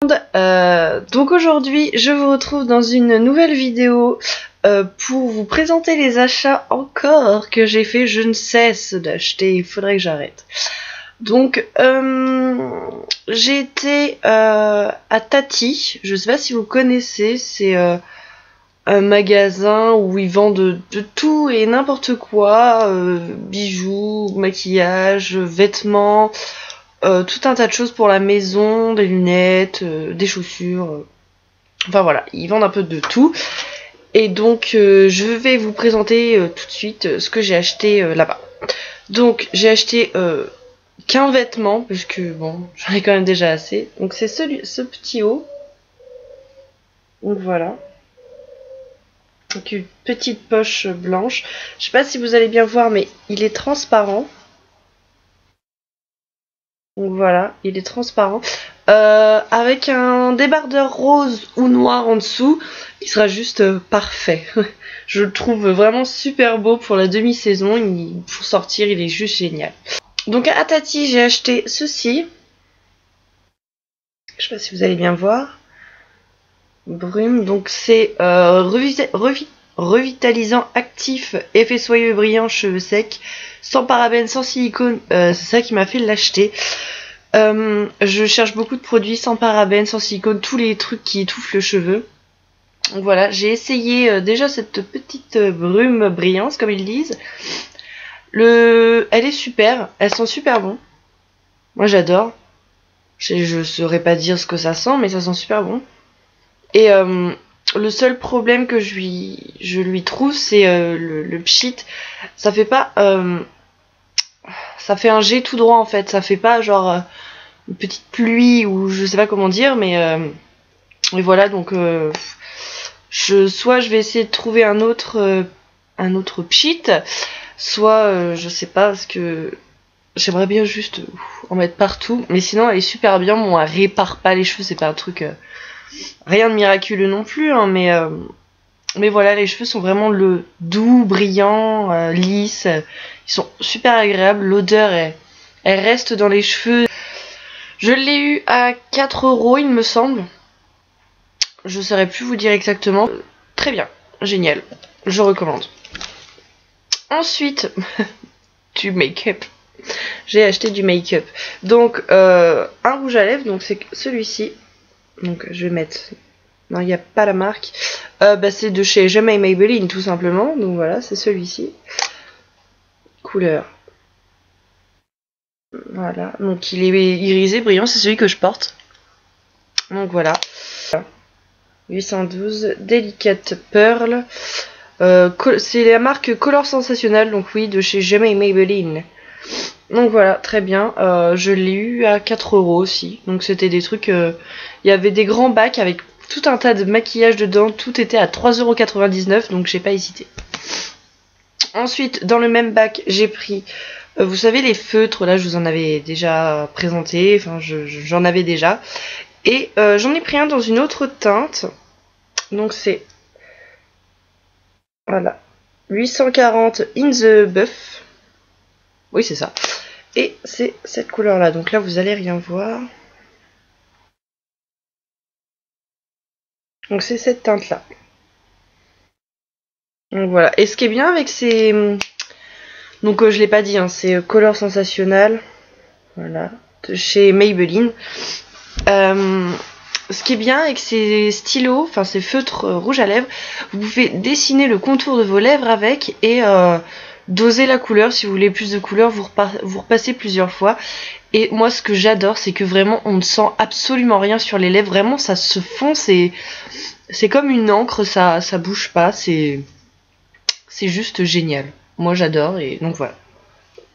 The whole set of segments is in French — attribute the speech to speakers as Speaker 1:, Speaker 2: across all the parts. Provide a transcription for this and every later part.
Speaker 1: Donc aujourd'hui je vous retrouve dans une nouvelle vidéo pour vous présenter les achats encore que j'ai fait. Je ne cesse d'acheter, il faudrait que j'arrête. Donc j'ai été à Tati, je sais pas si vous connaissez, c'est un magasin où ils vendent de tout et n'importe quoi, bijoux, maquillage, vêtements, tout un tas de choses pour la maison, des lunettes, des chaussures, enfin voilà, ils vendent un peu de tout. Et donc je vais vous présenter tout de suite ce que j'ai acheté là-bas. Donc j'ai acheté qu'un vêtement, puisque bon, j'en ai quand même déjà assez. Donc c'est ce petit haut. Donc voilà. Donc une petite poche blanche. Je sais pas si vous allez bien voir, mais il est transparent. Donc voilà, il est transparent. Avec un débardeur rose ou noir en dessous, il sera juste parfait. Je le trouve vraiment super beau pour la demi-saison. Pour sortir, il est juste génial. Donc à Tati, j'ai acheté ceci. Je sais pas si vous allez bien voir. Brume, donc c'est revitalisant actif, effet soyeux brillant, cheveux secs, sans parabènes, sans silicone. C'est ça qui m'a fait l'acheter. Je cherche beaucoup de produits sans parabènes, sans silicone, tous les trucs qui étouffent le cheveu. Donc voilà, j'ai essayé déjà cette petite brume brillante, comme ils disent. Elle est super, elles sont super bon. Moi j'adore. Je saurais pas dire ce que ça sent, mais ça sent super bon. Et le seul problème que je lui trouve, c'est le pchit. Ça fait pas... ça fait un jet tout droit en fait. Ça fait pas genre une petite pluie ou je sais pas comment dire, mais et voilà, donc soit je vais essayer de trouver un autre pchit, soit je sais pas, parce que j'aimerais bien juste en mettre partout, mais sinon elle est super bien. Bon, elle répare pas les cheveux, c'est pas un truc rien de miraculeux non plus, hein, mais voilà, les cheveux sont vraiment doux, brillants, lisses, ils sont super agréables, l'odeur elle reste dans les cheveux. Je l'ai eu à 4 €, il me semble. Je saurais plus vous dire exactement. Très bien, génial, je recommande. Ensuite, du make-up. J'ai acheté du make-up. Donc, un rouge à lèvres, donc c'est celui-ci. Donc, je vais mettre... Non, il n'y a pas la marque. C'est de chez Jamais Maybelline, tout simplement. Donc voilà, c'est celui-ci. Couleur. Voilà, donc il est irisé, brillant, c'est celui que je porte. Donc voilà. 812, Delicate Pearl. C'est la marque Color Sensationnel, donc oui, de chez Jamais Maybelline. Donc voilà, très bien. Je l'ai eu à 4 € aussi. Donc c'était des trucs... Il y avait des grands bacs avec tout un tas de maquillage dedans. Tout était à 3,99 €, donc j'ai pas hésité. Ensuite, dans le même bac, j'ai pris... vous savez, les feutres, là, je vous en avais déjà présenté. Enfin, j'en avais déjà. Et j'en ai pris un dans une autre teinte. Donc c'est... Voilà. 840 in the buff. Oui, c'est ça. Et c'est cette couleur-là. Donc là, vous allez rien voir. Donc c'est cette teinte-là. Donc voilà. Et ce qui est bien avec ces... Donc je l'ai pas dit, hein, c'est Color Sensationnel. Voilà. De chez Maybelline. Ce qui est bien avec ces stylos, enfin ces feutres rouges à lèvres, vous pouvez dessiner le contour de vos lèvres avec et doser la couleur. Si vous voulez plus de couleur, vous repassez plusieurs fois. Et moi, ce que j'adore, c'est que vraiment, on ne sent absolument rien sur les lèvres. Vraiment, ça se fond, c'est comme une encre, ça bouge pas. C'est juste génial. Moi, j'adore, et donc voilà.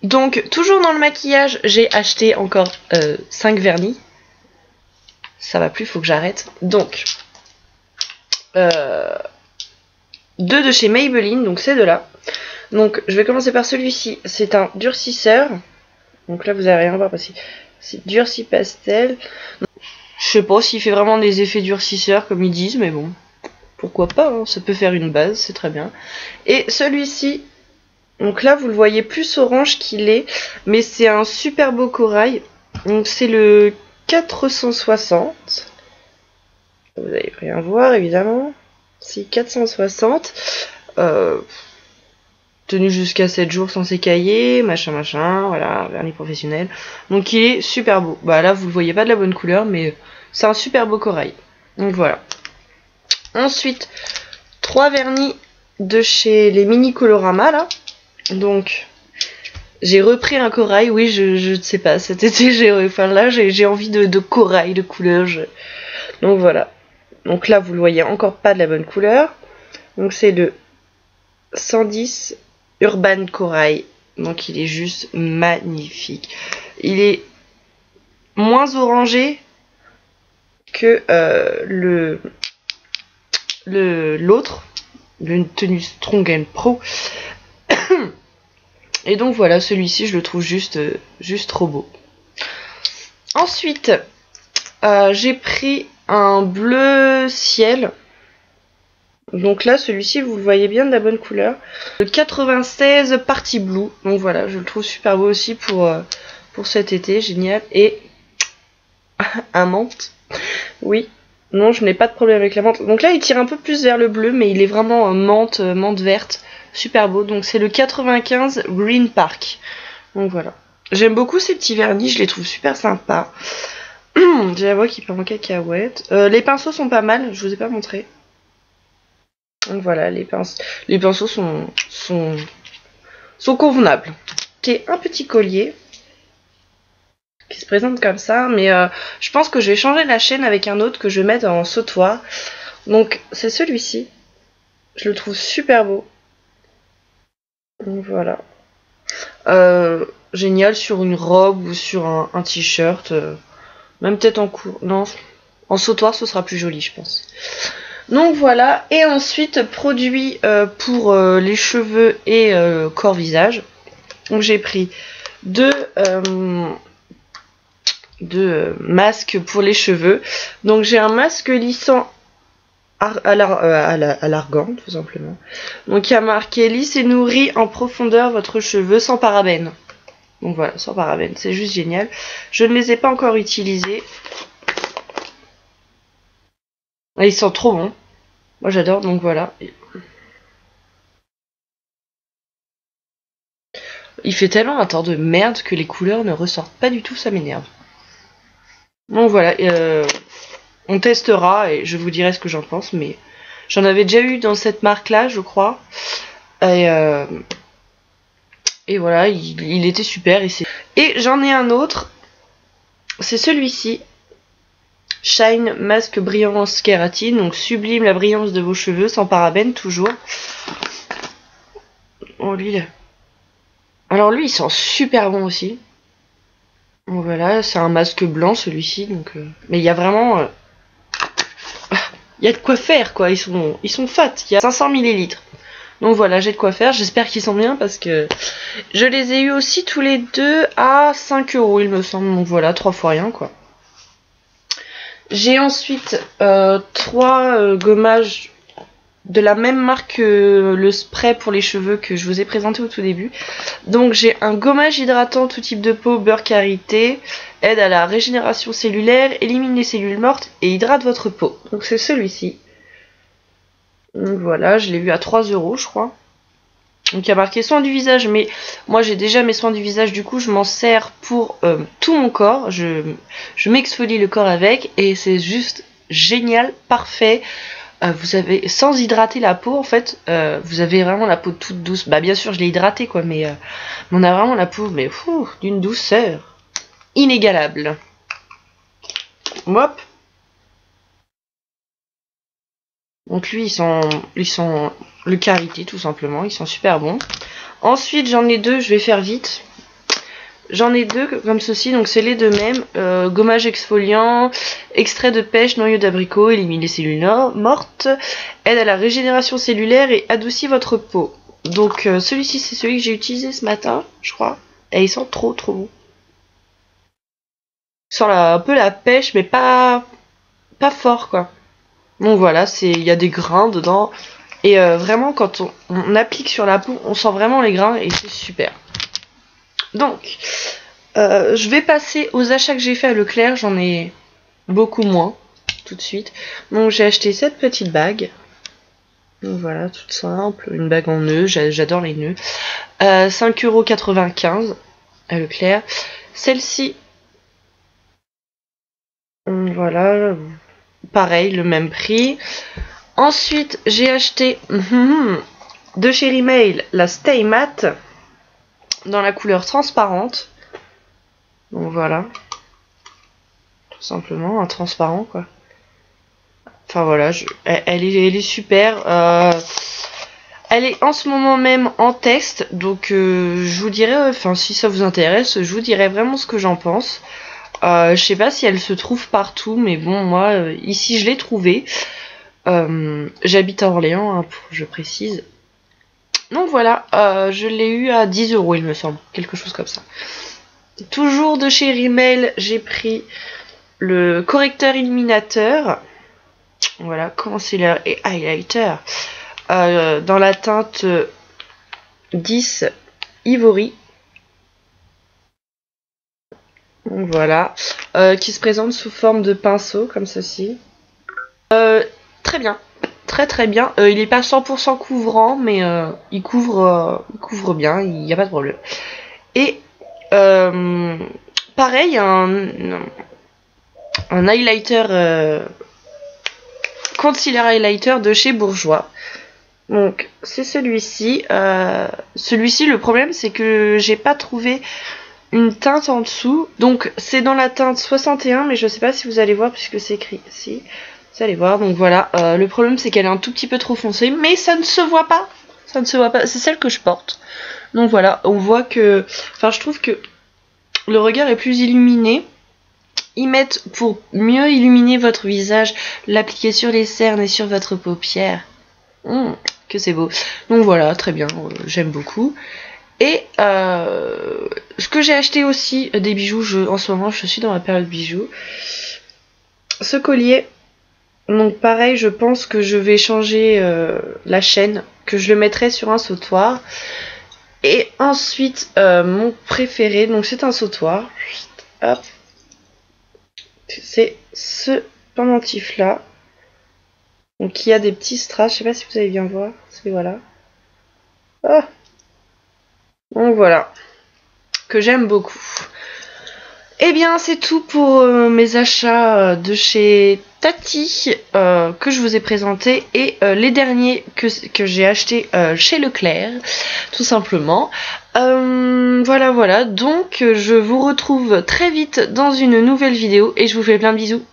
Speaker 1: Donc, toujours dans le maquillage, j'ai acheté encore 5 vernis. Ça va plus, faut que j'arrête. Donc, 2 de chez Maybelline, donc ces deux-là. Donc, je vais commencer par celui-ci. C'est un durcisseur. Donc là, vous allez rien voir parce que c'est durci pastel. Je sais pas s'il fait vraiment des effets durcisseurs comme ils disent, mais bon, pourquoi pas, hein, ça peut faire une base, c'est très bien. Et celui-ci, donc là, vous le voyez plus orange qu'il est, mais c'est un super beau corail. Donc c'est le 460. Vous allez rien voir évidemment. Si 460. Tenu jusqu'à 7 jours sans s'écailler, machin, voilà, vernis professionnel. Donc il est super beau. Bah là, vous le voyez pas de la bonne couleur, mais c'est un super beau corail. Donc voilà. Ensuite, 3 vernis de chez les Mini Colorama, là. Donc, j'ai repris un corail, oui, je ne sais pas, cet été, j'ai envie de corail, de couleur. Donc voilà. Donc là, vous le voyez encore pas de la bonne couleur. Donc c'est le 110 Urban Corail. Donc il est juste magnifique. Il est moins orangé que l'autre, le Tenue Strong Pro. Et donc voilà, celui-ci je le trouve juste trop beau. Ensuite, j'ai pris un bleu ciel. Donc là, celui-ci, vous le voyez bien de la bonne couleur. Le 96 Party Blue. Donc voilà, je le trouve super beau aussi pour cet été, génial. Et un menthe. Oui, non, je n'ai pas de problème avec la menthe. Donc là, il tire un peu plus vers le bleu, mais il est vraiment menthe verte. Super beau. Donc c'est le 95 Green Park. Donc voilà. J'aime beaucoup ces petits vernis, je les trouve super sympas. J'ai la voix qui part en cacahuète. Les pinceaux sont pas mal, je vous ai pas montré. Donc voilà, les pinceaux sont convenables. C'est un petit collier qui se présente comme ça, mais je pense que je vais changer la chaîne avec un autre que je vais mettre en sautoir. Donc c'est celui-ci. Je le trouve super beau. Donc voilà. Génial sur une robe ou sur un t-shirt. Même peut-être en court. Non, en sautoir ce sera plus joli, je pense. Donc voilà, et ensuite produit pour les cheveux et corps visage. Donc j'ai pris deux masques pour les cheveux. Donc j'ai un masque lissant à l'argan tout simplement. Donc il y a marqué lisse et nourrit en profondeur votre cheveu sans parabènes. Donc voilà, sans parabènes, c'est juste génial. Je ne les ai pas encore utilisés. Et ils sont trop bons. Moi j'adore, donc voilà. Il fait tellement un temps de merde que les couleurs ne ressortent pas du tout, ça m'énerve. Donc voilà, on testera et je vous dirai ce que j'en pense, mais j'en avais déjà eu dans cette marque-là, je crois. Et voilà, il était super. Et j'en ai un autre, c'est celui-ci. Shine Masque Brillance Kératine, donc sublime la brillance de vos cheveux, sans parabènes toujours. Oh lui, alors lui il sent super bon aussi. Donc voilà, c'est un masque blanc celui-ci, donc mais il y a vraiment il y a de quoi faire quoi, ils sont fat, il y a 500 ml. Donc voilà, j'ai de quoi faire, j'espère qu'ils sont bien parce que je les ai eu aussi tous les deux à 5 € il me semble, donc voilà, 3 fois rien quoi. J'ai ensuite 3 gommages de la même marque que le spray pour les cheveux que je vous ai présenté au tout début. Donc j'ai un gommage hydratant tout type de peau, beurre karité, aide à la régénération cellulaire, élimine les cellules mortes et hydrate votre peau. Donc c'est celui-ci. Donc voilà, je l'ai eu à 3 € je crois. Donc il y a marqué soin du visage, mais moi j'ai déjà mes soins du visage, du coup je m'en sers pour tout mon corps. Je m'exfolie le corps avec et c'est juste génial, parfait. Vous avez, sans hydrater la peau en fait, vous avez vraiment la peau toute douce. Bah bien sûr je l'ai hydratée quoi, mais on a vraiment la peau mais d'une douceur inégalable. Hop. Donc lui ils sont le karité tout simplement, ils sont super bons. Ensuite j'en ai deux, je vais faire vite. J'en ai deux comme ceci, donc c'est les deux mêmes. Gommage exfoliant, extrait de pêche, noyau d'abricot, élimine les cellules mortes, aide à la régénération cellulaire et adoucit votre peau. Donc celui-ci c'est celui que j'ai utilisé ce matin, je crois. Et il sent trop bon. Il sent un peu la pêche, mais pas fort quoi. Donc voilà, il y a des grains dedans. Et vraiment quand on applique sur la peau, on sent vraiment les grains et c'est super. Donc, je vais passer aux achats que j'ai fait à Leclerc, j'en ai beaucoup moins. tout de suite. Donc j'ai acheté cette petite bague. Donc voilà, toute simple, une bague en nœud, j'adore les nœuds. 5,95 € à Leclerc. Celle-ci, voilà, pareil, le même prix. Ensuite, j'ai acheté de chez Rimail la Stay Matte dans la couleur transparente. Donc voilà, tout simplement, un transparent quoi. Enfin voilà, elle est super. Elle est en ce moment même en test, donc je vous dirai, enfin si ça vous intéresse, je vous dirai vraiment ce que j'en pense. Je sais pas si elle se trouve partout, mais bon, moi, ici je l'ai trouvée. J'habite à Orléans, hein, je précise. Donc voilà, je l'ai eu à 10 €, il me semble, quelque chose comme ça. Toujours de chez Rimmel, j'ai pris le correcteur illuminateur. Voilà, concealer et highlighter. Dans la teinte 10 Ivory. Donc voilà, qui se présente sous forme de pinceau, comme ceci. Très bien, très bien. Il n'est pas 100% couvrant, mais il couvre bien, il n'y a pas de problème. Et pareil, un highlighter, concealer highlighter de chez Bourjois. Donc c'est celui-ci. Celui-ci, le problème c'est que j'ai pas trouvé une teinte en dessous. Donc c'est dans la teinte 61, mais je sais pas si vous allez voir puisque c'est écrit ici. Vous allez voir, donc voilà. Le problème c'est qu'elle est un tout petit peu trop foncée, mais ça ne se voit pas. Ça ne se voit pas. C'est celle que je porte. Donc voilà, on voit que... Enfin, je trouve que le regard est plus illuminé. Ils mettent, pour mieux illuminer votre visage, l'appliquer sur les cernes et sur votre paupière. Que c'est beau. Donc voilà, très bien, j'aime beaucoup. Et ce que j'ai acheté aussi, des bijoux, en ce moment je suis dans la période bijoux. Ce collier, donc pareil, je pense que je vais changer la chaîne, que je le mettrai sur un sautoir. Et ensuite, mon préféré, donc c'est un sautoir. Hop. C'est ce pendentif là. Donc il y a des petits strass, je sais pas si vous allez bien voir. C'est voilà. Ah. Donc voilà. Que j'aime beaucoup. Et bien c'est tout pour mes achats de chez Tati que je vous ai présenté. Et les derniers que j'ai achetés chez Leclerc. Tout simplement. Voilà. Donc je vous retrouve très vite dans une nouvelle vidéo. Et je vous fais plein de bisous.